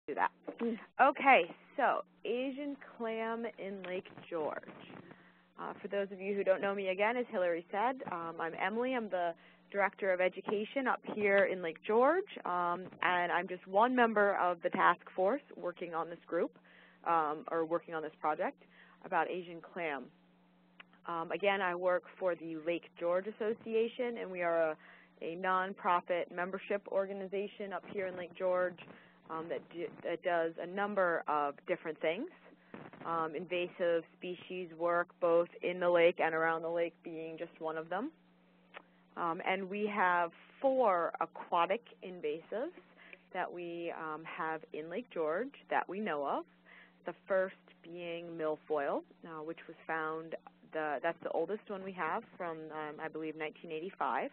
do that. Okay, so Asian clam in Lake George. For those of you who don't know me, again, as Hillary said, I'm Emily. I'm the Director of Education up here in Lake George, and I'm just one member of the task force working on this group, or working on this project about Asian clam. Again, I work for the Lake George Association, and we are a nonprofit membership organization up here in Lake George that does a number of different things. Invasive species work both in the lake and around the lake being just one of them. And we have 4 aquatic invasives that we have in Lake George that we know of. The first being milfoil, which was found, that's the oldest one we have from, I believe, 1985.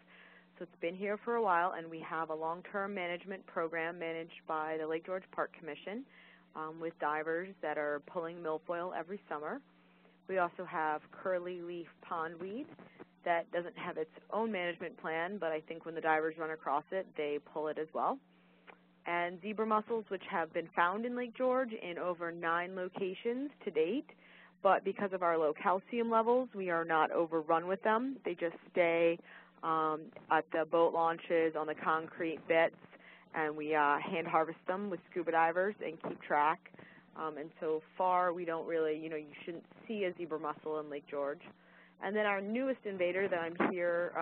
So it's been here for a while, and we have a long-term management program managed by the Lake George Park Commission with divers that are pulling milfoil every summer. We also have curly leaf pondweed that doesn't have its own management plan, but I think when the divers run across it, they pull it as well. And zebra mussels, which have been found in Lake George in over 9 locations to date, but because of our low calcium levels, we are not overrun with them. They just stay at the boat launches on the concrete bits, and we hand harvest them with scuba divers and keep track. And so far, we don't really, you shouldn't see a zebra mussel in Lake George. And then our newest invader that I'm here,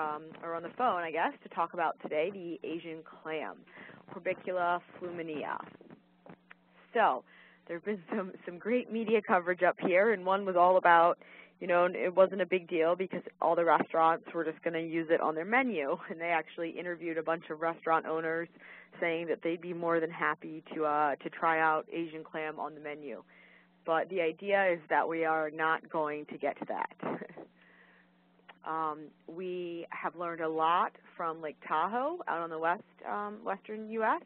or on the phone, I guess, to talk about today, the Asian clam, Corbicula fluminea. So there have been some great media coverage up here, and one was all about, it wasn't a big deal because all the restaurants were just going to use it on their menu, and they actually interviewed a bunch of restaurant owners saying that they'd be more than happy to try out Asian clam on the menu. But the idea is that we are not going to get to that. We have learned a lot from Lake Tahoe out on the western U.S.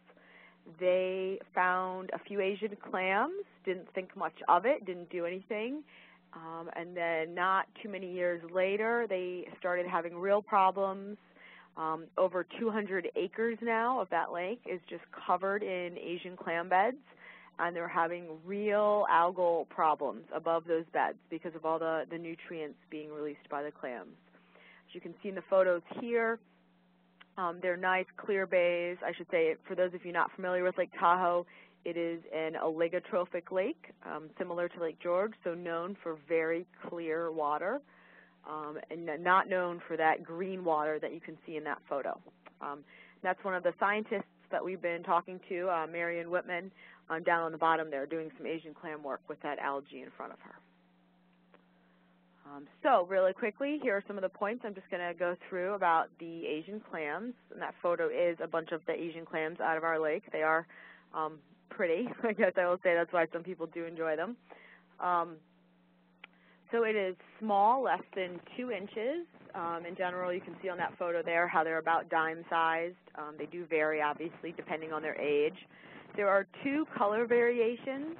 They found a few Asian clams, didn't think much of it, didn't do anything. And then not too many years later, they started having real problems. Over 200 acres now of that lake is just covered in Asian clam beds, and they're having real algal problems above those beds because of all the nutrients being released by the clams. As you can see in the photos here, they're nice, clear bays. I should say, for those of you not familiar with Lake Tahoe, it is an oligotrophic lake, similar to Lake George, so known for very clear water, and not known for that green water that you can see in that photo. That's one of the scientists that we've been talking to, Marion Whitman, down on the bottom there, doing some Asian clam work with that algae in front of her. So really quickly, here are some of the points I'm just going to go through about the Asian clams. And that photo is a bunch of the Asian clams out of our lake. They are pretty. I guess I will say that's why some people do enjoy them. So it is small, less than 2 inches. In general, you can see on that photo there how they're about dime-sized. They do vary, obviously, depending on their age. There are 2 color variations,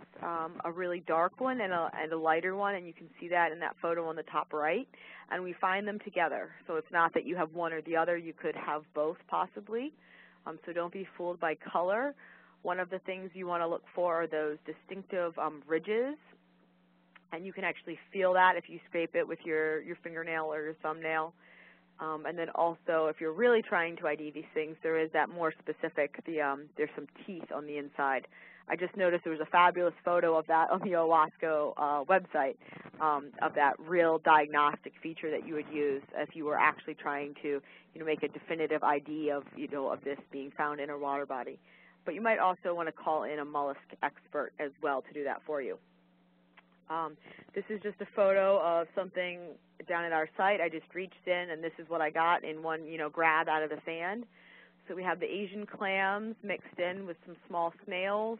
a really dark one and a lighter one, and you can see that in that photo on the top right. And we find them together. So it's not that you have one or the other. You could have both, possibly. So don't be fooled by color. One of the things you want to look for are those distinctive ridges, and you can actually feel that if you scrape it with your fingernail or your thumbnail. And then also, if you're really trying to ID these things, there is that more specific, there's some teeth on the inside. I just noticed there was a fabulous photo of that on the OWASCO website, of that real diagnostic feature that you would use if you were actually trying to, make a definitive ID of, of this being found in a water body. But you might also want to call in a mollusk expert as well to do that for you. This is just a photo of something down at our site. I just reached in, and this is what I got in one, grab out of the sand. So we have the Asian clams mixed in with some small snails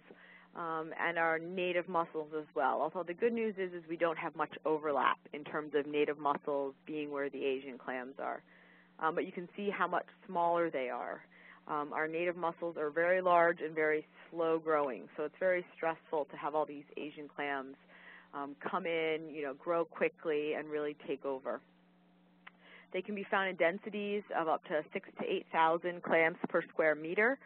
and our native mussels as well. Although the good news is we don't have much overlap in terms of native mussels being where the Asian clams are. But you can see how much smaller they are. Our native mussels are very large and very slow growing, so it's very stressful to have all these Asian clams come in, grow quickly and really take over. They can be found in densities of up to 6,000 to 8,000 clams per square meter.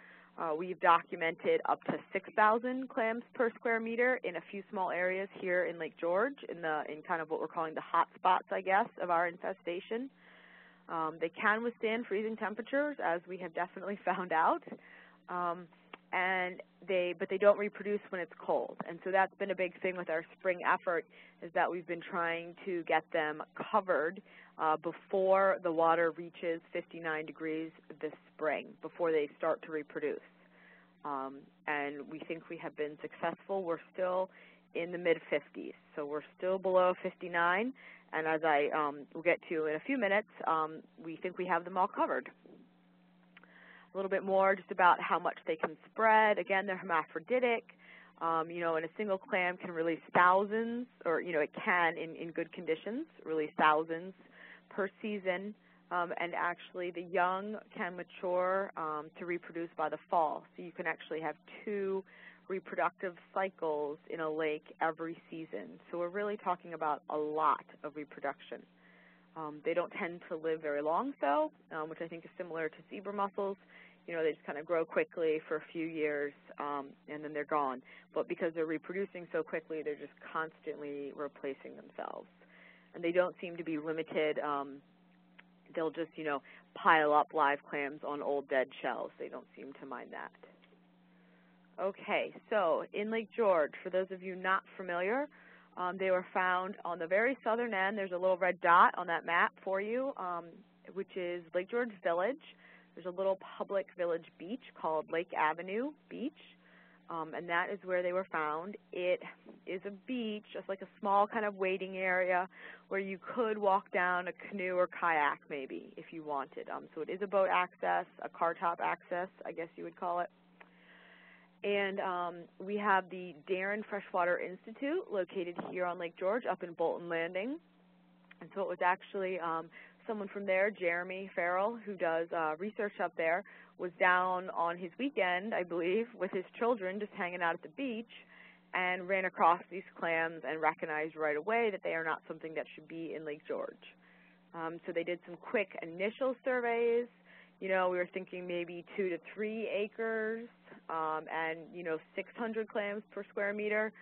We've documented up to 6,000 clams per square meter in a few small areas here in Lake George, in kind of what we're calling the hot spots, I guess, of our infestation. They can withstand freezing temperatures, as we have definitely found out, but they don't reproduce when it's cold. And so that's been a big thing with our spring effort, is that we've been trying to get them covered before the water reaches 59 degrees this spring, before they start to reproduce. And we think we have been successful. We're still in the mid-50s, so we're still below 59. And as I will get to in a few minutes, we think we have them all covered. A little bit more just about how much they can spread. Again, they're hermaphroditic. And a single clam can release thousands, or, it can, in good conditions, release thousands per season. And actually, the young can mature to reproduce by the fall. So you can actually have 2 reproductive cycles in a lake every season. So we're really talking about a lot of reproduction. They don't tend to live very long, though, which I think is similar to zebra mussels. They just kind of grow quickly for a few years, and then they're gone. But because they're reproducing so quickly, they're just constantly replacing themselves. And they don't seem to be limited. They'll just, pile up live clams on old dead shells. They don't seem to mind that. Okay, so in Lake George, for those of you not familiar, they were found on the very southern end. There's a little red dot on that map for you, which is Lake George Village. There's a little public village beach called Lake Avenue Beach, and that is where they were found. It is a beach, just like a small kind of waiting area where you could walk down a canoe or kayak maybe if you wanted. So it is a boat access, a car top access, I guess you would call it. And we have the Darren Freshwater Institute located here on Lake George up in Bolton Landing. And so it was actually someone from there, Jeremy Farrell, who does research up there, was down on his weekend, I believe, with his children just hanging out at the beach and ran across these clams and recognized right away that they are not something that should be in Lake George. So they did some quick initial surveys. We were thinking maybe 2 to 3 acres and, 600 clams per square meter.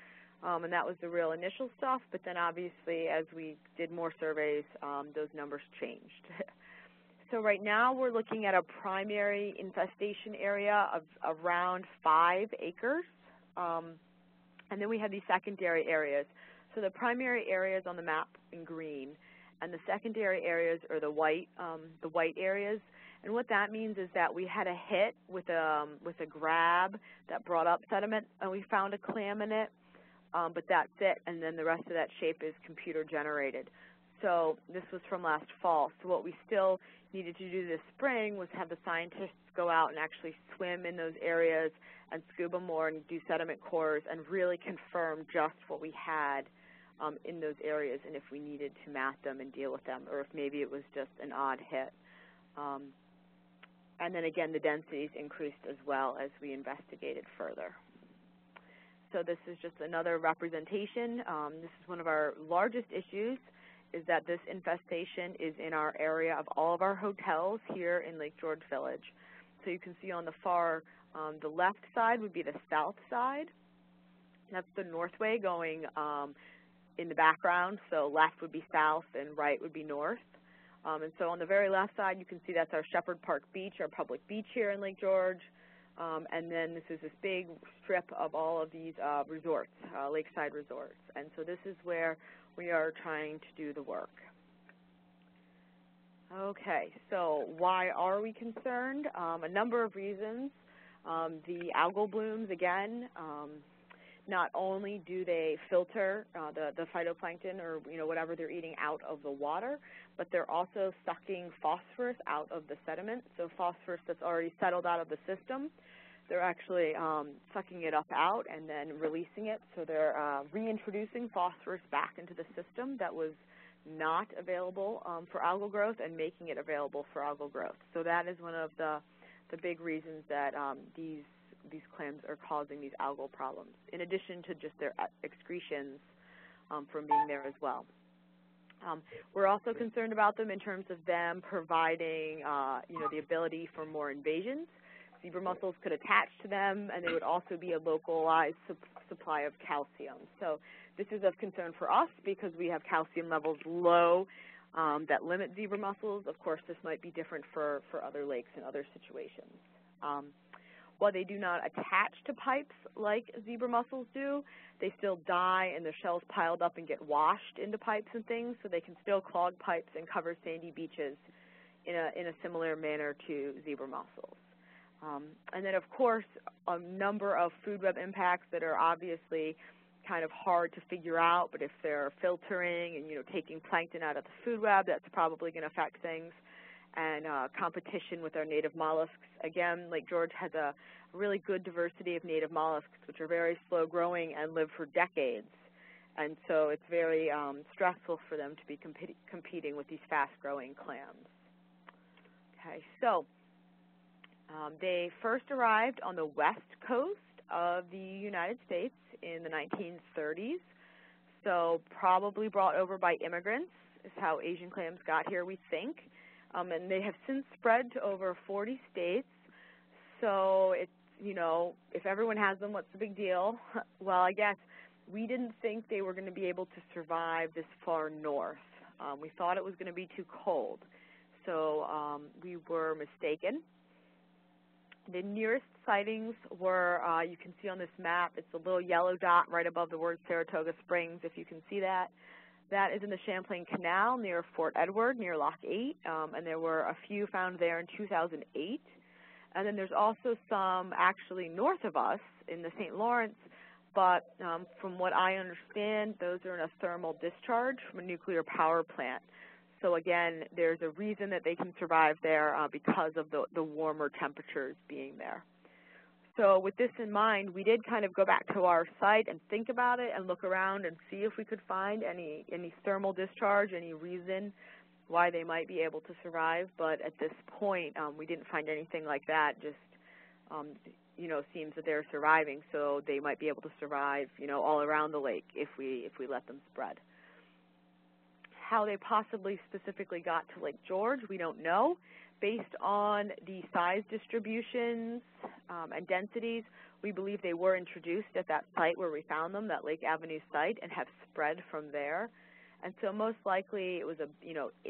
And that was the real initial stuff. But then obviously as we did more surveys, those numbers changed. So right now we're looking at a primary infestation area of around 5 acres. And then we have these secondary areas. So the primary areas on the map in green, and the secondary areas are the white areas. And what that means is that we had a hit with a grab that brought up sediment, and we found a clam in it, but that's it. And then the rest of that shape is computer generated. So this was from last fall. So what we still needed to do this spring was have the scientists go out and actually swim in those areas and scuba more and do sediment cores and really confirm just what we had in those areas, and if we needed to map them and deal with them, or if maybe it was just an odd hit. And then again, the densities increased as well as we investigated further. So this is just another representation. This is one of our largest issues, is that this infestation is in our area of all of our hotels here in Lake George Village. So you can see on the far, the left side would be the south side. That's the Northway going in the background. So left would be south and right would be north. And so on the very left side, you can see that's our Shepherd Park Beach, our public beach here in Lake George. And then this is this big strip of all of these resorts, lakeside resorts. And so this is where we are trying to do the work. Okay, so why are we concerned? A number of reasons. The algal blooms, again, not only do they filter the phytoplankton or whatever they're eating out of the water, but they're also sucking phosphorus out of the sediment. So phosphorus that's already settled out of the system, they're actually sucking it up out and then releasing it. So they're reintroducing phosphorus back into the system that was not available for algal growth and making it available for algal growth. So that is one of the big reasons that these clams are causing these algal problems, in addition to just their excretions from being there as well. We're also concerned about them in terms of them providing, the ability for more invasions. zebra mussels could attach to them, and there would also be a localized supply of calcium. So this is of concern for us because we have calcium levels low that limit zebra mussels. Of course, this might be different for other lakes and other situations. While they do not attach to pipes like zebra mussels do, they still die and their shells piled up and get washed into pipes and things, so they can still clog pipes and cover sandy beaches in a similar manner to zebra mussels. And then, of course, a number of food web impacts that are obviously kind of hard to figure out, but if they're filtering and, taking plankton out of the food web, that's probably going to affect things. And competition with our native mollusks. Again, Lake George has a really good diversity of native mollusks, which are very slow growing and live for decades. And so it's very stressful for them to be competing with these fast-growing clams. Okay, so they first arrived on the west coast of the United States in the 1930s, so probably brought over by immigrants is how Asian clams got here, we think. And they have since spread to over 40 states. So it's, if everyone has them, what's the big deal? Well, I guess we didn't think they were going to be able to survive this far north. We thought it was going to be too cold. So we were mistaken. The nearest sightings were, you can see on this map, it's a little yellow dot right above the word Saratoga Springs, if you can see that. That is in the Champlain Canal near Fort Edward, near Lock 8, and there were a few found there in 2008. And then there's also some actually north of us in the St. Lawrence, but from what I understand, those are in a thermal discharge from a nuclear power plant. So again, there's a reason that they can survive there because of the warmer temperatures being there. So with this in mind, we did kind of go back to our site and think about it and look around and see if we could find any thermal discharge, any reason why they might be able to survive. But at this point, we didn't find anything like that. Just, seems that they're surviving, so they might be able to survive, all around the lake if we let them spread. How they possibly specifically got to Lake George, we don't know. Based on the size distributions and densities, we believe they were introduced at that site where we found them, that Lake Avenue site, and have spread from there. And so most likely it was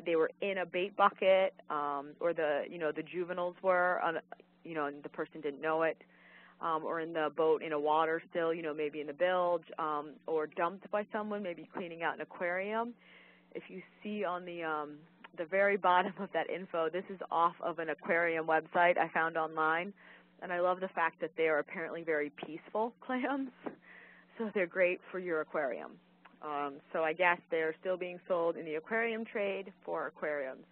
they were in a bait bucket, or the juveniles were, and the person didn't know it, or in the boat in a water still, maybe in the bilge, or dumped by someone, maybe cleaning out an aquarium. If you see on the very bottom of that info, this is off of an aquarium website I found online, and I love the fact that they are apparently very peaceful clams, so they're great for your aquarium. So I guess they're still being sold in the aquarium trade for aquariums.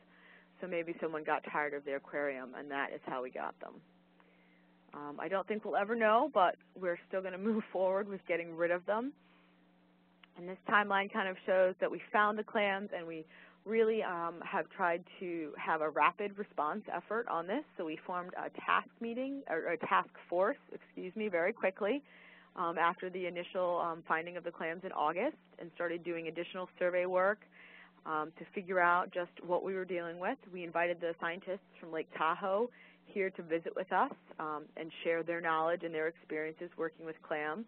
So maybe someone got tired of their aquarium, and that is how we got them. I don't think we'll ever know, but we're still going to move forward with getting rid of them. And this timeline kind of shows that we found the clams, and we really have tried to have a rapid response effort on this. So we formed a task force, very quickly after the initial finding of the clams in August, and started doing additional survey work to figure out just what we were dealing with. We invited the scientists from Lake Tahoe here to visit with us and share their knowledge and their experiences working with clam,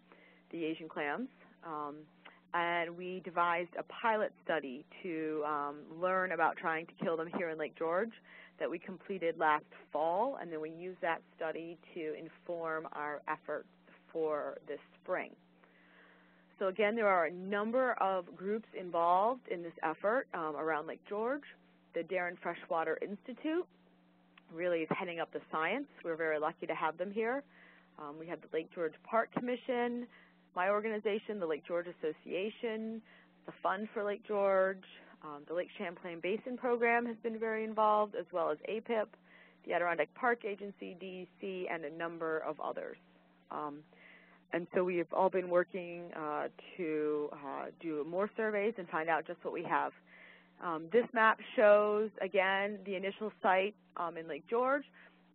the Asian clams. And we devised a pilot study to learn about trying to kill them here in Lake George that we completed last fall, and then we used that study to inform our efforts for this spring. So again, there are a number of groups involved in this effort around Lake George. The Darren Freshwater Institute really is heading up the science. We're very lucky to have them here. We have the Lake George Park Commission, my organization, the Lake George Association, the Fund for Lake George, the Lake Champlain Basin Program has been very involved, as well as APIP, the Adirondack Park Agency, DEC, and a number of others. And so we have all been working to do more surveys and find out just what we have. This map shows, again, the initial site in Lake George,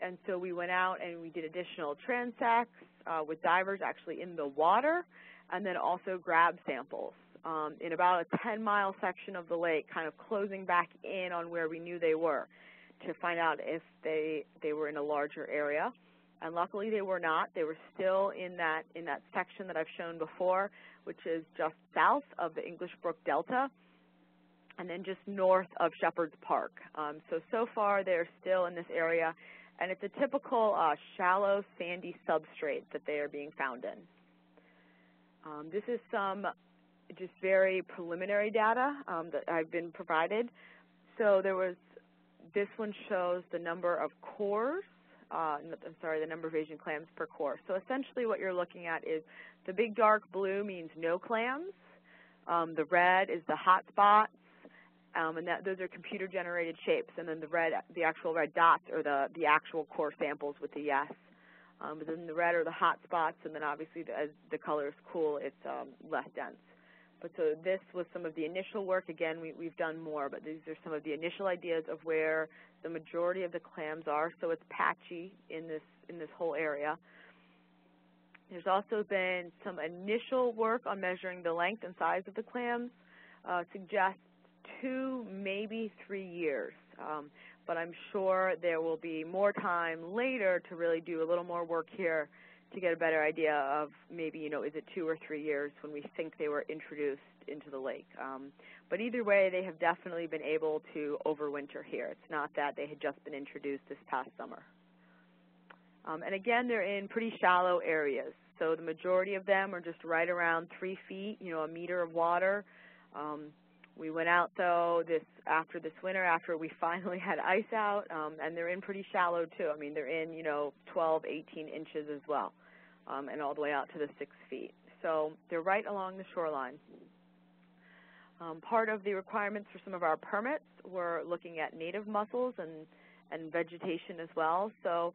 and so we went out and we did additional transects with divers actually in the water, and then also grab samples in about a 10-mile section of the lake, kind of closing back in on where we knew they were to find out if they were in a larger area. And luckily they were not. They were still in that section that I've shown before, which is just south of the English Brook Delta, and then just north of Shepherd's Park. So far they're still in this area, and it's a typical shallow, sandy substrate that they are being found in. This is some just very preliminary data that I've been provided. So this one shows the number of cores, the number of Asian clams per core. So essentially what you're looking at is the big dark blue means no clams, the red is the hot spots, and those are computer-generated shapes, and then the actual red dots are the actual core samples with the yes. But then the red are the hot spots, and then obviously as the colors cool, it's less dense. But so this was some of the initial work. Again, we've done more, but these are some of the initial ideas of where the majority of the clams are. So it's patchy in this whole area. There's also been some initial work on measuring the length and size of the clams, suggests 2, maybe 3 years. But I'm sure there will be more time later to really do a little more work here to get a better idea of maybe, is it 2 or 3 years when we think they were introduced into the lake. But either way, they have definitely been able to overwinter here. It's not that they had just been introduced this past summer. And again, they're in pretty shallow areas. So the majority of them are just right around 3 feet, a meter of water. We went out, though, after this winter, after we finally had ice out, and they're in pretty shallow, too. I mean, they're in, 12, 18 inches as well, and all the way out to the 6 feet. So they're right along the shoreline. Part of the requirements for some of our permits were looking at native mussels and vegetation as well. So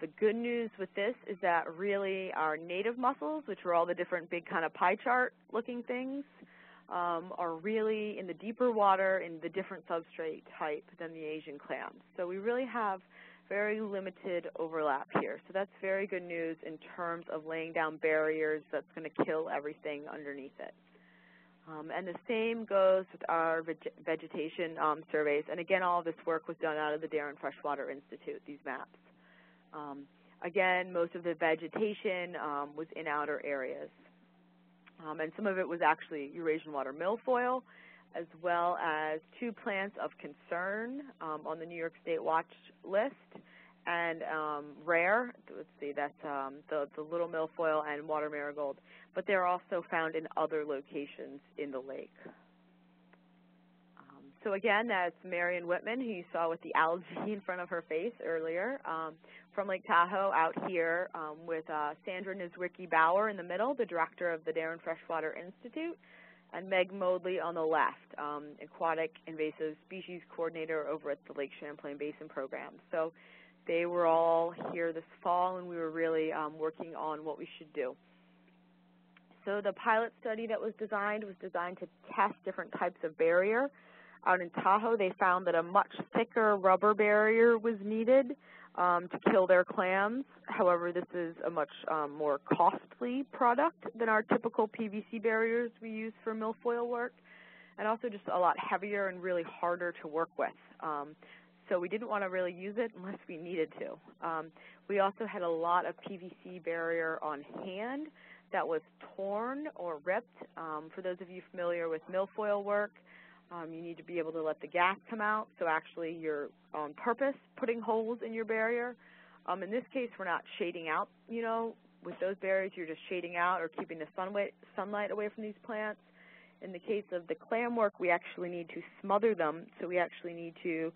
the good news with this is that really our native mussels, which are all the different big kind of pie chart looking things, are really in the deeper water in the different substrate type than the Asian clams. So we really have very limited overlap here. So that's very good news in terms of laying down barriers that's going to kill everything underneath it. And the same goes with our vegetation surveys. And again, all of this work was done out of the Darren Freshwater Institute, these maps. Again, most of the vegetation was in outer areas. And some of it was actually Eurasian water milfoil, as well as 2 plants of concern on the New York State watch list, and rare, let's see, that's the little milfoil and water marigold, but they're also found in other locations in the lake. So again, that's Marion Whitman, who you saw with the algae in front of her face earlier, from Lake Tahoe out here with Sandra Nizwicki-Bauer in the middle, the director of the Darren Freshwater Institute, and Meg Modley on the left, aquatic invasive species coordinator over at the Lake Champlain Basin program. So they were all here this fall, and we were really working on what we should do. So the pilot study that was designed to test different types of barrier. Out in Tahoe, they found that a much thicker rubber barrier was needed to kill their clams. However, this is a much more costly product than our typical PVC barriers we use for milfoil work, and also just a lot heavier and really harder to work with. So we didn't want to really use it unless we needed to. We also had a lot of PVC barrier on hand that was torn or ripped. For those of you familiar with milfoil work, you need to be able to let the gas come out, so actually you're on purpose putting holes in your barrier. In this case, we're not shading out, with those barriers you're just shading out or keeping the sunlight away from these plants. In the case of the clam work, we actually need to smother them, so we actually need to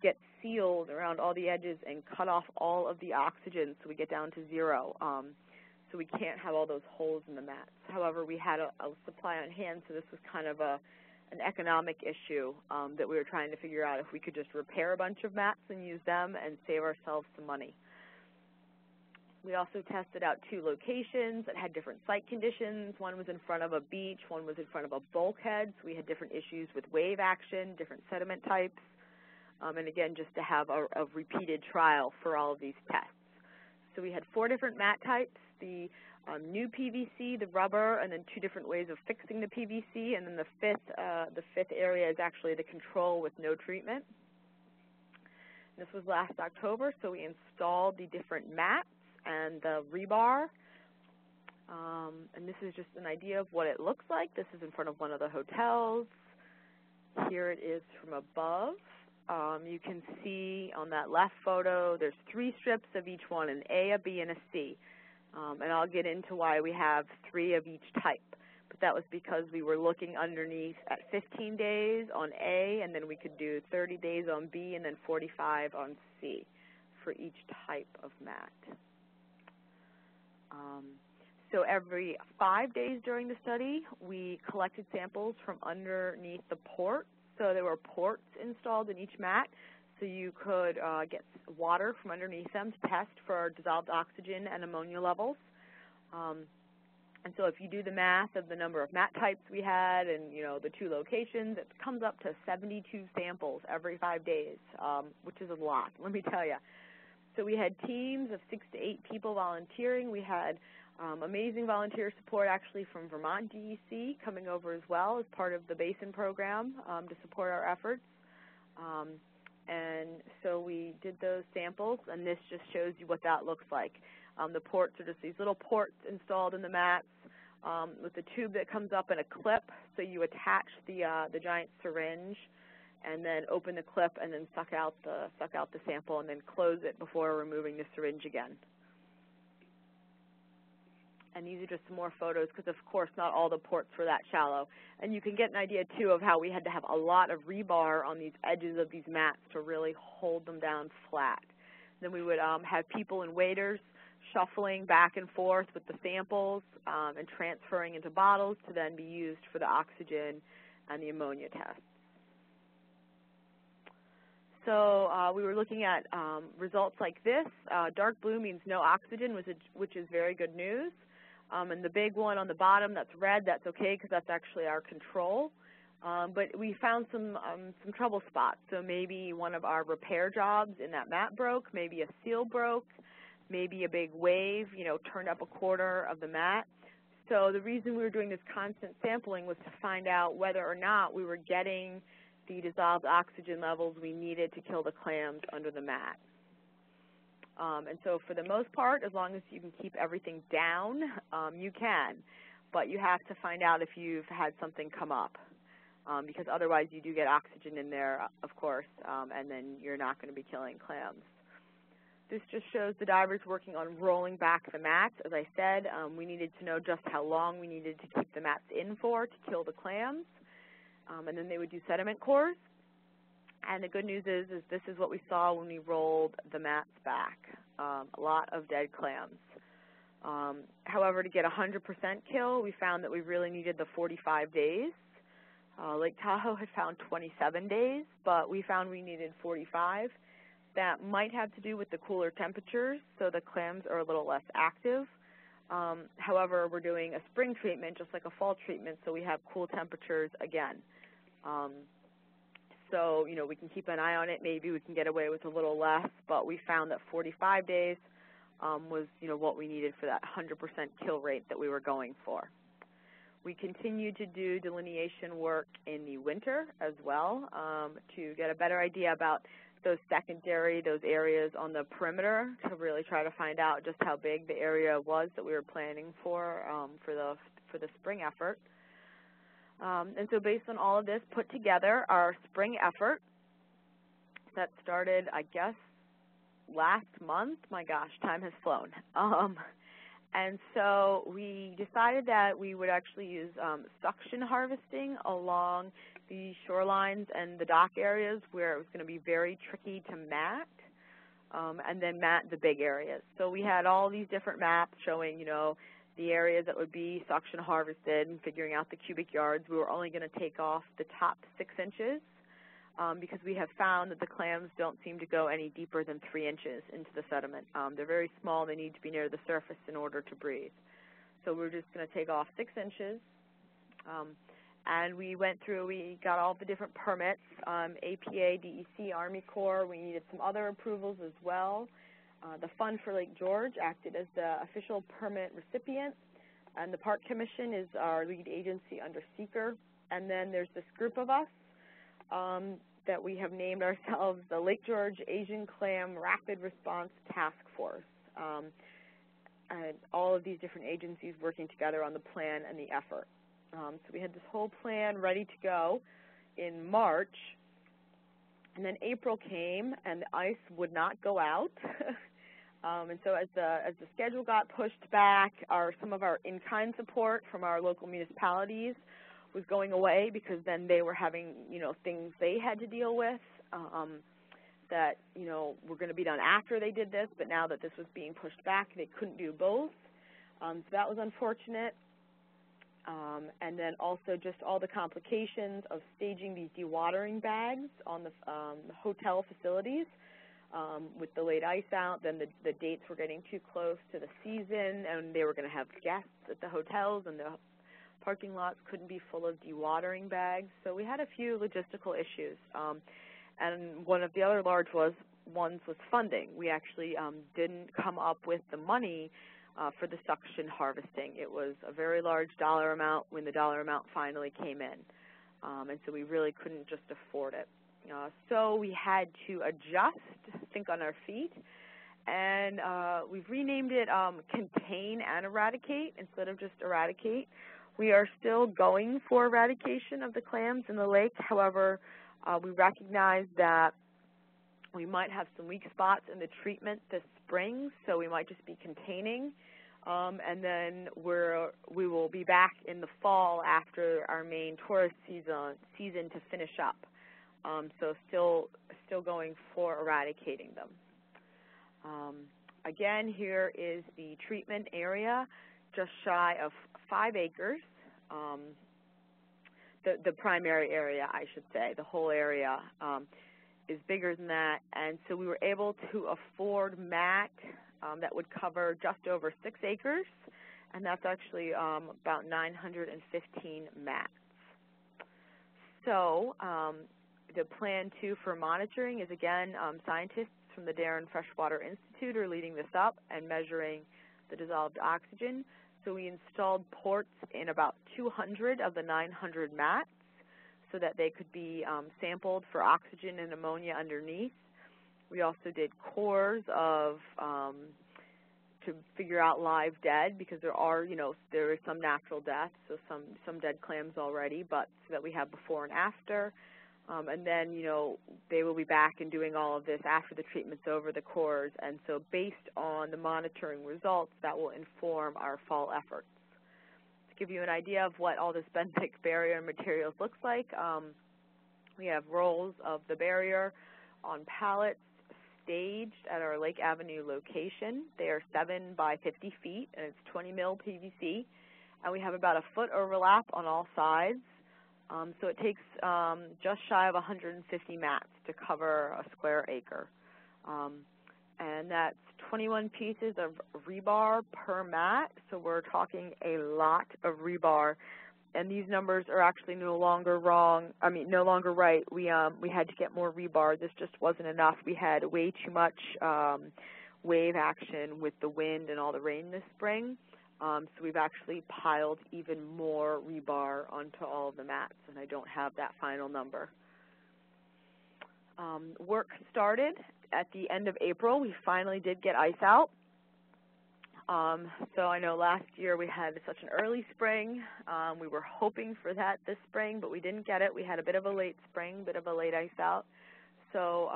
get sealed around all the edges and cut off all of the oxygen so we get down to 0. So we can't have all those holes in the mats. However, we had a supply on hand, so this was kind of an economic issue that we were trying to figure out if we could just repair a bunch of mats and use them and save ourselves some money. We also tested out 2 locations that had different site conditions. One was in front of a beach, one was in front of a bulkhead, so we had different issues with wave action, different sediment types, and again, just to have a repeated trial for all of these tests. So we had 4 different mat types, the new PVC, the rubber, and then 2 different ways of fixing the PVC, and then the fifth area is actually the control with no treatment. This was last October, so we installed the different mats and the rebar. And this is just an idea of what it looks like. This is in front of one of the hotels. Here it is from above. You can see on that left photo, there's 3 strips of each one, an A, a B, and a C. And I'll get into why we have 3 of each type. But that was because we were looking underneath at 15 days on A, and then we could do 30 days on B, and then 45 on C for each type of mat. So every 5 days during the study, we collected samples from underneath the port. So there were ports installed in each mat, so you could get water from underneath them to test for dissolved oxygen and ammonia levels. And so if you do the math of the number of mat types we had and, you know, the 2 locations, it comes up to 72 samples every 5 days, which is a lot, let me tell you. So we had teams of 6 to 8 people volunteering. We had amazing volunteer support actually from Vermont DEC coming over as well as part of the Basin program to support our efforts. And so we did those samples, and this just shows you what that looks like. The ports are just these little ports installed in the mats with a tube that comes up in a clip. So you attach the giant syringe and then open the clip and then suck out the sample and then close it before removing the syringe again. And these are just some more photos because, of course, not all the ports were that shallow. And you can get an idea, too, of how we had to have a lot of rebar on these edges of these mats to really hold them down flat. Then we would have people and waiters shuffling back and forth with the samples and transferring into bottles to then be used for the oxygen and the ammonia tests. So we were looking at results like this. Dark blue means no oxygen, which is very good news. And the big one on the bottom that's red, that's okay because that's actually our control. But we found some trouble spots. So maybe one of our repair jobs in that mat broke, maybe a seal broke, maybe a big wave, you know, turned up a quarter of the mat. So the reason we were doing this constant sampling was to find out whether or not we were getting the dissolved oxygen levels we needed to kill the clams under the mat. And so for the most part, as long as you can keep everything down, you can. But you have to find out if you've had something come up, because otherwise you do get oxygen in there, of course, and then you're not going to be killing clams. This just shows the divers working on rolling back the mats. As I said, we needed to know just how long we needed to keep the mats in for to kill the clams. And then they would do sediment cores. And the good news is this is what we saw when we rolled the mats back, a lot of dead clams. However, to get 100% kill, we found that we really needed the 45 days. Lake Tahoe had found 27 days, but we found we needed 45. That might have to do with the cooler temperatures, so the clams are a little less active. However, we're doing a spring treatment just like a fall treatment, so we have cool temperatures again. So, you know, we can keep an eye on it. Maybe we can get away with a little less, but we found that 45 days was, you know, what we needed for that 100% kill rate that we were going for. We continued to do delineation work in the winter as well to get a better idea about those areas on the perimeter to really try to find out just how big the area was that we were planning for the spring effort. And so based on all of this, put together our spring effort that started, I guess, last month. My gosh, time has flown. And so we decided that we would actually use suction harvesting along the shorelines and the dock areas where it was going to be very tricky to mat, and then mat the big areas. So we had all these different maps showing, you know, the areas that would be suction harvested and figuring out the cubic yards. We were only going to take off the top 6 inches because we have found that the clams don't seem to go any deeper than 3 inches into the sediment. They're very small. They need to be near the surface in order to breathe. So we're just going to take off 6 inches. And we went through, we got all the different permits, APA, DEC, Army Corps. We needed some other approvals as well. The Fund for Lake George acted as the official permit recipient, and the Park Commission is our lead agency under seeker. And then there's this group of us that we have named ourselves the Lake George Asian Clam Rapid Response Task Force. And all of these different agencies working together on the plan and the effort. So we had this whole plan ready to go in March, and then April came and the ice would not go out. And so as the schedule got pushed back, some of our in-kind support from our local municipalities was going away, because then they were having, things they had to deal with that, were going to be done after they did this, but now that this was being pushed back, they couldn't do both. So that was unfortunate. And then also just all the complications of staging these dewatering bags on the hotel facilities with the late ice out. Then the dates were getting too close to the season, and they were going to have guests at the hotels, and the parking lots couldn't be full of dewatering bags. So we had a few logistical issues. And one of the other large ones was funding. We actually didn't come up with the money for the suction harvesting. It was a very large dollar amount when the dollar amount finally came in. And so we really couldn't just afford it. So we had to adjust, think on our feet, and we've renamed it Contain and Eradicate instead of just Eradicate. We are still going for eradication of the clams in the lake. However, we recognize that we might have some weak spots in the treatment this spring, so we might just be containing, and then we will be back in the fall after our main tourist season to finish up. So still going for eradicating them. Again, here is the treatment area, just shy of 5 acres. The primary area, I should say, the whole area is bigger than that, and so we were able to afford mat that would cover just over 6 acres, and that's actually about 915 mats. So the plan, too, for monitoring is, again, scientists from the Darren Freshwater Institute are leading this up and measuring the dissolved oxygen. So we installed ports in about 200 of the 900 mats so that they could be sampled for oxygen and ammonia underneath. We also did cores to figure out live dead, because there is some natural death, so some dead clams already, but so that we have before and after. And then, they will be back and doing all of this after the treatment's over, the cores. And so based on the monitoring results, that will inform our fall efforts. To give you an idea of what all this benthic barrier materials looks like, we have rolls of the barrier on pallets staged at our Lake Avenue location. They are 7 by 50 feet, and it's 20 mil PVC. And we have about a foot overlap on all sides. So it takes just shy of 150 mats to cover a square acre. And that's 21 pieces of rebar per mat, so we're talking a lot of rebar. And these numbers are actually no longer right. We had to get more rebar. This just wasn't enough. We had way too much wave action with the wind and all the rain this spring. So we've actually piled even more rebar onto all of the mats, and I don't have that final number. Work started at the end of April. We finally did get ice out. So I know last year we had such an early spring. We were hoping for that this spring, but we didn't get it. We had a bit of a late spring, bit of a late ice out. So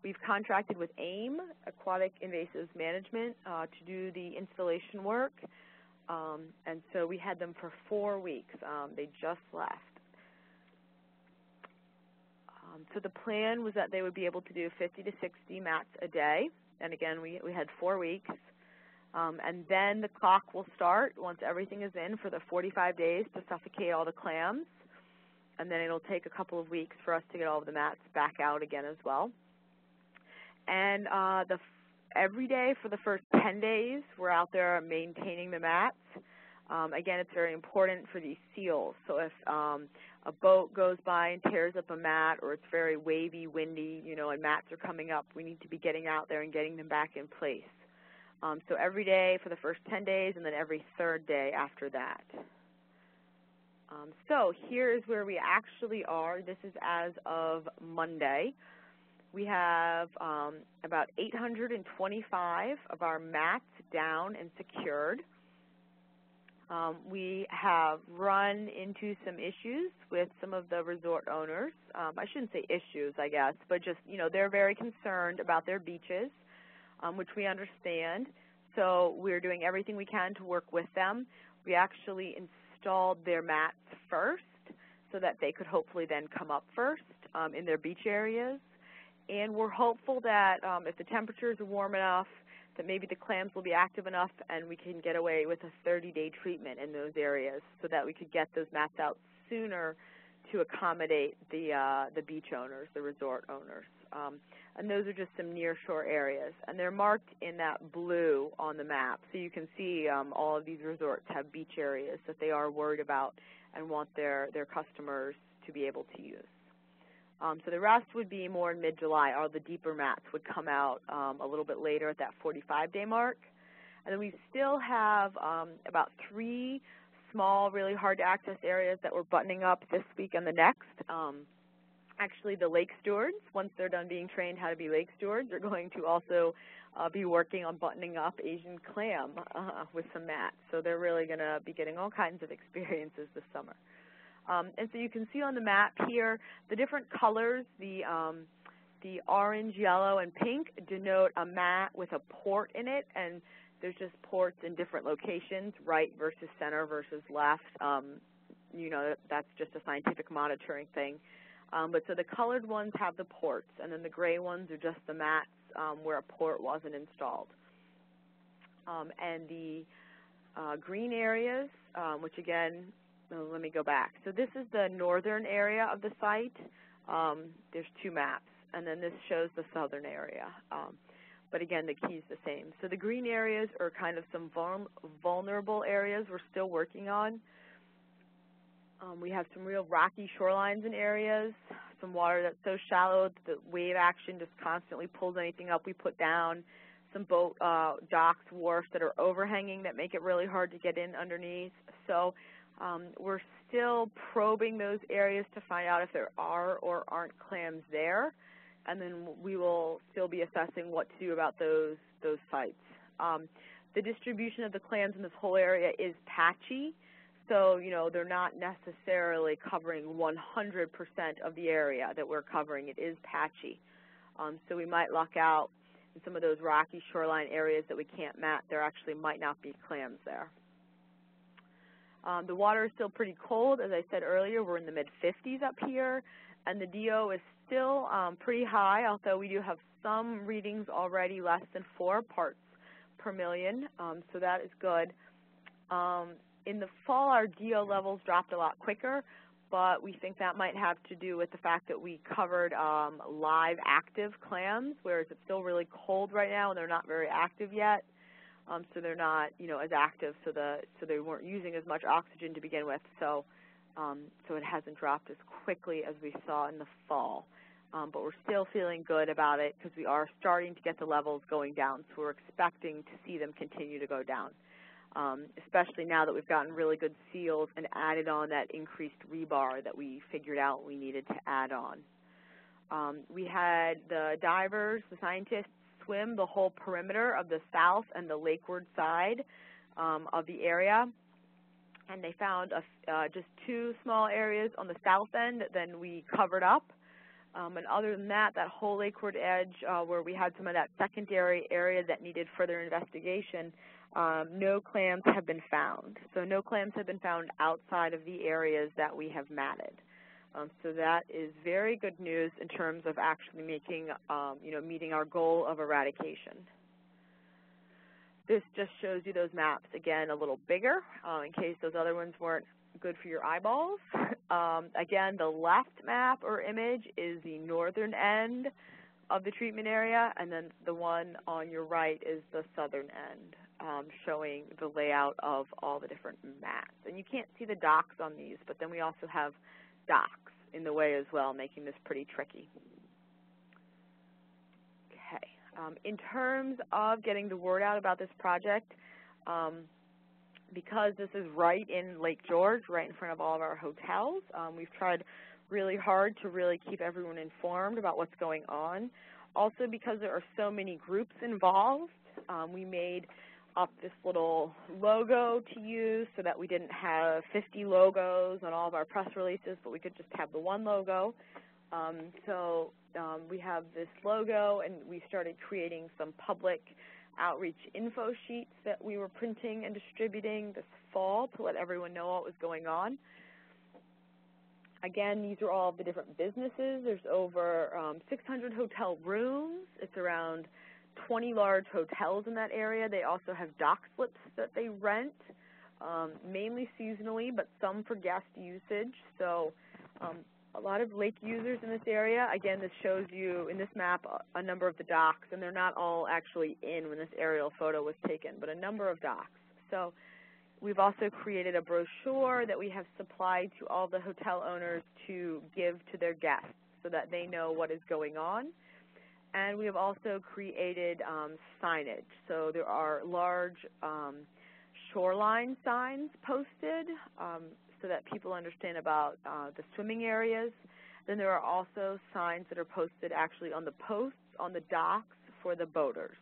we've contracted with AIM, Aquatic Invasives Management, to do the installation work. And so we had them for 4 weeks. They just left. So the plan was that they would be able to do 50 to 60 mats a day. And again, we had 4 weeks. And then the clock will start once everything is in for the 45 days to suffocate all the clams. And then it'll take a couple of weeks for us to get all of the mats back out again as well. And every day for the first 10 days, we're out there maintaining the mats. Again, it's very important for these seals. So if a boat goes by and tears up a mat, or it's very wavy, windy, and mats are coming up, we need to be getting out there and getting them back in place. So every day for the first 10 days, and then every 3rd day after that. So here is where we actually are. This is as of Monday. We have about 825 of our mats down and secured. We have run into some issues with some of the resort owners. I shouldn't say issues, I guess, but just, they're very concerned about their beaches, which we understand. So we're doing everything we can to work with them. We actually installed their mats first so that they could hopefully then come up first in their beach areas. And we're hopeful that if the temperatures are warm enough, that maybe the clams will be active enough and we can get away with a 30-day treatment in those areas so that we could get those mats out sooner to accommodate the beach owners, the resort owners. And those are just some near-shore areas. And they're marked in that blue on the map. So you can see all of these resorts have beach areas that they are worried about and want their customers to be able to use. So the rest would be more in mid-July. All the deeper mats would come out a little bit later at that 45-day mark. And then we still have about 3 small, really hard-to-access areas that we're buttoning up this week and the next. Actually, the lake stewards, once they're done being trained how to be lake stewards, are going to also be working on buttoning up Asian clam with some mats. So they're really going to be getting all kinds of experiences this summer. And so you can see on the map here the different colors. The orange, yellow, and pink denote a mat with a port in it, and there's just ports in different locations, right versus center versus left. That's just a scientific monitoring thing. But so the colored ones have the ports, and then the gray ones are just the mats where a port wasn't installed. And the green areas, which again, let me go back. So this is the northern area of the site. There's 2 maps, and then this shows the southern area. But again, the key is the same. So the green areas are kind of some vulnerable areas we're still working on. We have some real rocky shorelines in areas, some water that's so shallow that the wave action just constantly pulls anything up we put down, some boat docks, wharfs that are overhanging that make it really hard to get in underneath. So we're still probing those areas to find out if there are or aren't clams there, and then we will still be assessing what to do about those sites. The distribution of the clams in this whole area is patchy, so they're not necessarily covering 100% of the area that we're covering. It is patchy. So we might luck out in some of those rocky shoreline areas that we can't mat. There actually might not be clams there. The water is still pretty cold. As I said earlier, we're in the mid-50s up here, and the DO is still pretty high, although we do have some readings already less than 4 parts per million, so that is good. In the fall, our DO levels dropped a lot quicker, but we think that might have to do with the fact that we covered live active clams, whereas it's still really cold right now and they're not very active yet. So they're not, as active, so they weren't using as much oxygen to begin with, so it hasn't dropped as quickly as we saw in the fall. But we're still feeling good about it because we are starting to get the levels going down, so we're expecting to see them continue to go down, especially now that we've gotten really good seals and added on that increased rebar that we figured out we needed to add on. We had the divers, the scientists, swim the whole perimeter of the south and the lakeward side of the area, and they found just 2 small areas on the south end that then we covered up. And other than that, that whole lakeward edge where we had some of that secondary area that needed further investigation, no clams have been found. So no clams have been found outside of the areas that we have matted. So that is very good news in terms of actually making, meeting our goal of eradication. This just shows you those maps, again, a little bigger in case those other ones weren't good for your eyeballs. Again, the left map or image is the northern end of the treatment area, and then the one on your right is the southern end, showing the layout of all the different mats. And you can't see the docks on these, but then we also have docks in the way as well, making this pretty tricky. Okay. In terms of getting the word out about this project, because this is right in Lake George, right in front of all of our hotels, we've tried really hard to really keep everyone informed about what's going on. Also, because there are so many groups involved, we made up this little logo to use so that we didn't have 50 logos on all of our press releases, but we could just have the one logo. We have this logo, and we started creating some public outreach info sheets that we were printing and distributing this fall to let everyone know what was going on. Again, these are all the different businesses. There's over 600 hotel rooms. It's around 20 large hotels in that area. They also have dock slips that they rent, mainly seasonally, but some for guest usage. So a lot of lake users in this area. Again, this shows you in this map a number of the docks, and they're not all actually in when this aerial photo was taken, but a number of docks. So we've also created a brochure that we have supplied to all the hotel owners to give to their guests so that they know what is going on. And we have also created signage. So there are large shoreline signs posted so that people understand about the swimming areas. Then there are also signs that are posted actually on the posts on the docks for the boaters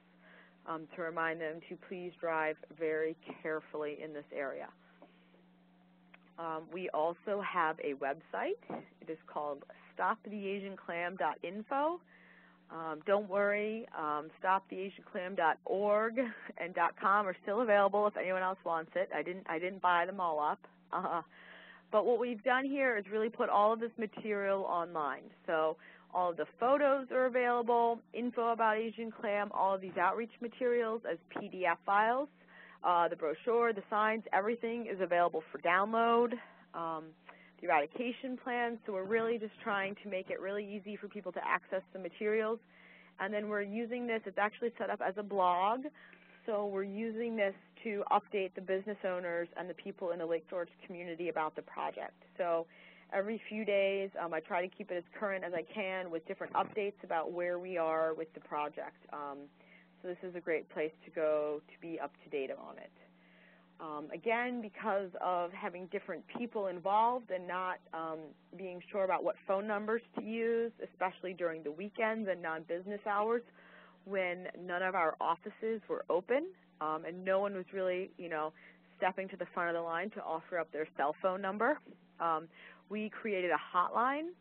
to remind them to please drive very carefully in this area. We also have a website. It is called stoptheasianclam.info. Don't worry, stoptheasianclam.org and .com are still available if anyone else wants it. I didn't buy them all up. But what we've done here is really put all of this material online. So all of the photos are available, info about Asian clam, all of these outreach materials as PDF files, the brochure, the signs, everything is available for download. The eradication plan, so we're really just trying to make it really easy for people to access the materials. And then we're using this, it's actually set up as a blog, so we're using this to update the business owners and the people in the Lake George community about the project. So every few days, I try to keep it as current as I can with different updates about where we are with the project. So this is a great place to go to be up to date on it. Again, because of having different people involved and not being sure about what phone numbers to use, especially during the weekends and non-business hours when none of our offices were open and no one was really, stepping to the front of the line to offer up their cell phone number, we created a hotline.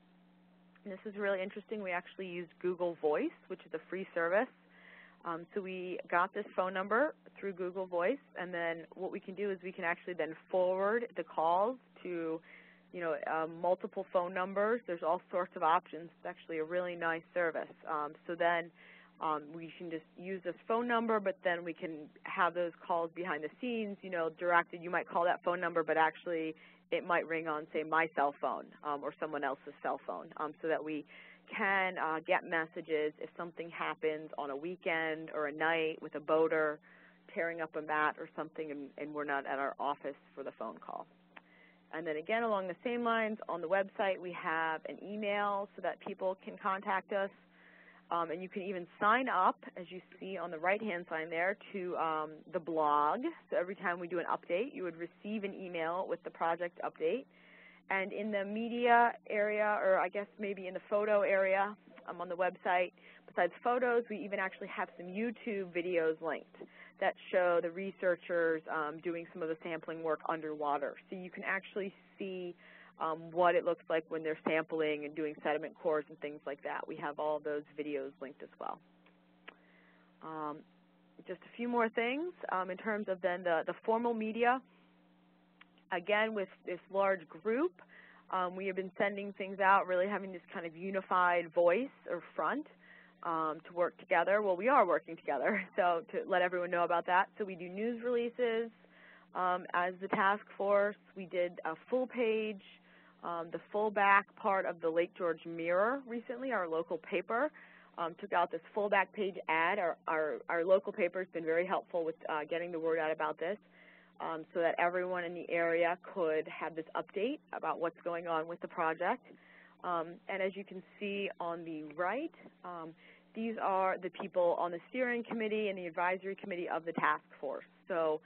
And this is really interesting. We actually used Google Voice, which is a free service. So we got this phone number through Google Voice, and then what we can do is we can actually then forward the calls to, multiple phone numbers. There's all sorts of options. It's actually a really nice service. So then we can just use this phone number, but then we can have those calls behind the scenes, directed. You might call that phone number, but actually it might ring on, say, my cell phone or someone else's cell phone, so that we can get messages if something happens on a weekend or a night with a boater tearing up a mat or something and we're not at our office for the phone call. And then again, along the same lines, on the website we have an email so that people can contact us. And you can even sign up, as you see on the right-hand side there, to the blog. So every time we do an update, you would receive an email with the project update. And in the media area, or I guess maybe in the photo area on the website, besides photos, we even actually have some YouTube videos linked that show the researchers doing some of the sampling work underwater. So you can actually see what it looks like when they're sampling and doing sediment cores and things like that. We have all those videos linked as well. Just a few more things in terms of then the formal media. Again, with this large group, we have been sending things out, really having this kind of unified voice or front to work together. Well, we are working together, so to let everyone know about that. So we do news releases as the task force. We did a full page, the full back part of the Lake George Mirror recently, our local paper. Took out this full back page ad. Our local paper has been very helpful with getting the word out about this. So that everyone in the area could have this update about what's going on with the project. And as you can see on the right, these are the people on the steering committee and the advisory committee of the task force. So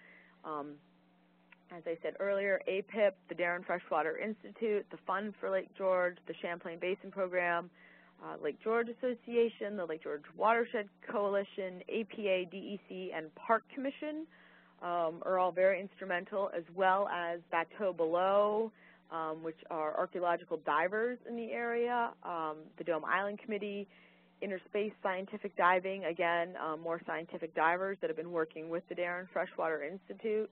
as I said earlier, APIP, the Darien Freshwater Institute, the Fund for Lake George, the Champlain Basin Program, Lake George Association, the Lake George Watershed Coalition, APA, DEC, and Park Commission are all very instrumental, as well as Bateau Below, which are archaeological divers in the area, the Dome Island Committee, Interspace Scientific Diving, again, more scientific divers that have been working with the Darien Freshwater Institute,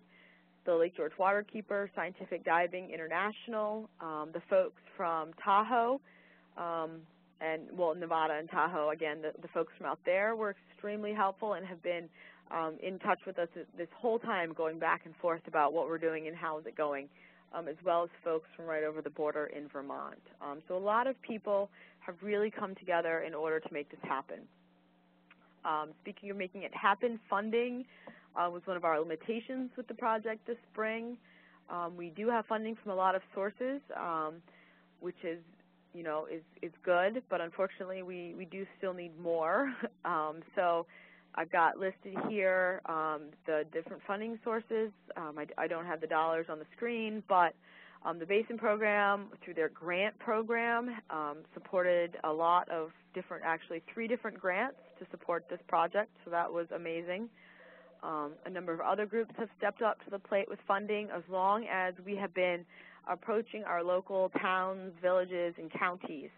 the Lake George Waterkeeper, Scientific Diving International, the folks from Tahoe, Nevada and Tahoe, again, the folks from out there were extremely helpful and have been in touch with us this whole time, going back and forth about what we're doing and how is it going, as well as folks from right over the border in Vermont. So a lot of people have really come together in order to make this happen. Speaking of making it happen, funding was one of our limitations with the project this spring. We do have funding from a lot of sources, which is good, but unfortunately we do still need more. So I've got listed here the different funding sources. I don't have the dollars on the screen, but the Basin Program, through their grant program, supported a lot of different, actually 3 different grants to support this project, so that was amazing. A number of other groups have stepped up to the plate with funding, as long as we have been approaching our local towns, villages, and counties.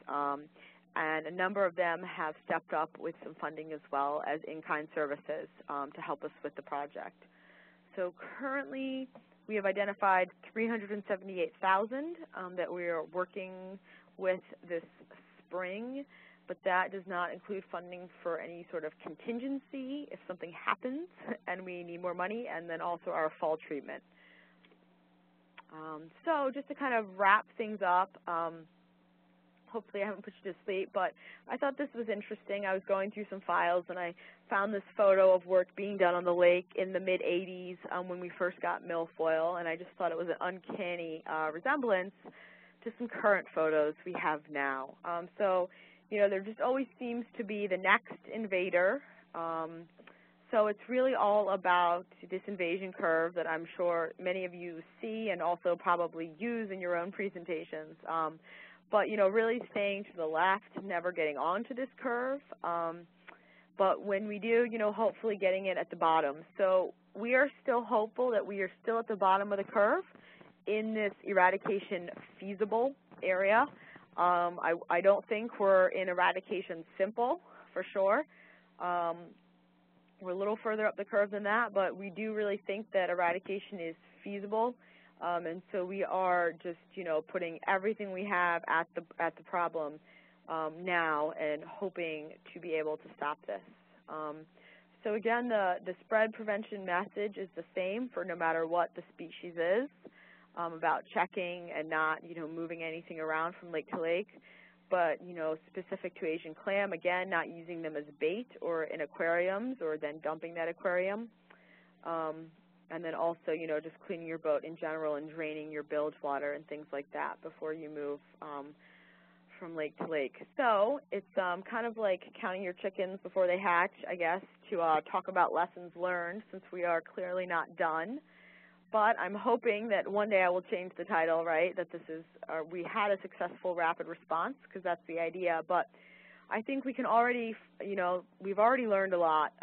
And a number of them have stepped up with some funding as well as in-kind services to help us with the project. So currently, we have identified $378,000 that we are working with this spring, but that does not include funding for any sort of contingency if something happens and we need more money, and then also our fall treatment. So just to kind of wrap things up, hopefully I haven't put you to sleep, but I thought this was interesting. I was going through some files and I found this photo of work being done on the lake in the mid-'80s when we first got milfoil, and I just thought it was an uncanny resemblance to some current photos we have now. So, there just always seems to be the next invader. So it's really all about this invasion curve that I'm sure many of you see and also probably use in your own presentations. But, really staying to the left, never getting onto this curve. But when we do, hopefully getting it at the bottom. So we are still hopeful that we are still at the bottom of the curve in this eradication feasible area. I don't think we're in eradication simple, for sure. We're a little further up the curve than that, but we do really think that eradication is feasible. And so we are just, putting everything we have at the problem now and hoping to be able to stop this. So again, the spread prevention message is the same for no matter what the species is, about checking and not, moving anything around from lake to lake. But, specific to Asian clam, again, not using them as bait or in aquariums or then dumping that aquarium. And then also, just cleaning your boat in general and draining your bilge water and things like that before you move from lake to lake. So it's kind of like counting your chickens before they hatch, I guess, to talk about lessons learned, since we are clearly not done. But I'm hoping that one day I will change the title, right, that this is, we had a successful rapid response, because that's the idea. But I think we can already, we've already learned a lot.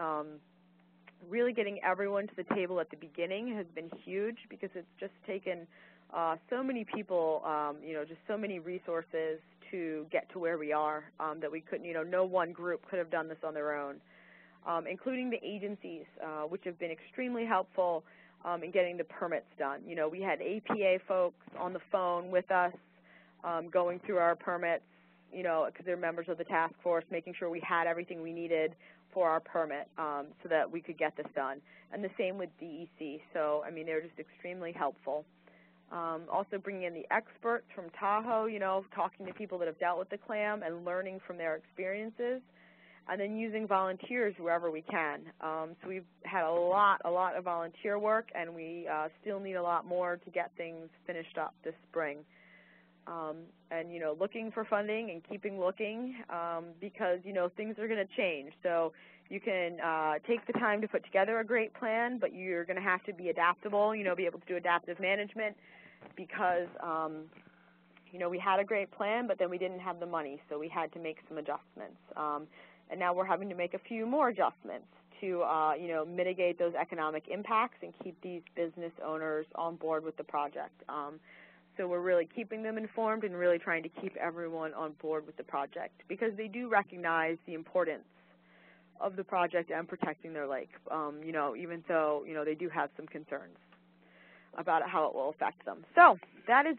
Really getting everyone to the table at the beginning has been huge, because it's just taken so many people, just so many resources to get to where we are that we couldn't, no one group could have done this on their own, including the agencies, which have been extremely helpful in getting the permits done. We had APA folks on the phone with us going through our permits, because they're members of the task force, making sure we had everything we needed for our permit so that we could get this done. And the same with DEC. So, they're just extremely helpful. Also bringing in the experts from Tahoe, talking to people that have dealt with the clam and learning from their experiences, and then using volunteers wherever we can. So we've had a lot of volunteer work, and we still need a lot more to get things finished up this spring. and, you know, looking for funding and keeping looking because, you know, things are going to change. So you can take the time to put together a great plan, but you're going to have to be adaptable, you know, be able to do adaptive management because, you know, we had a great plan, but then we didn't have the money, so we had to make some adjustments. And now we're having to make a few more adjustments to, you know, mitigate those economic impacts and keep these business owners on board with the project. So we're really keeping them informed and really trying to keep everyone on board with the project because they do recognize the importance of the project and protecting their lake, you know, even though, you know, they do have some concerns about how it will affect them. So that is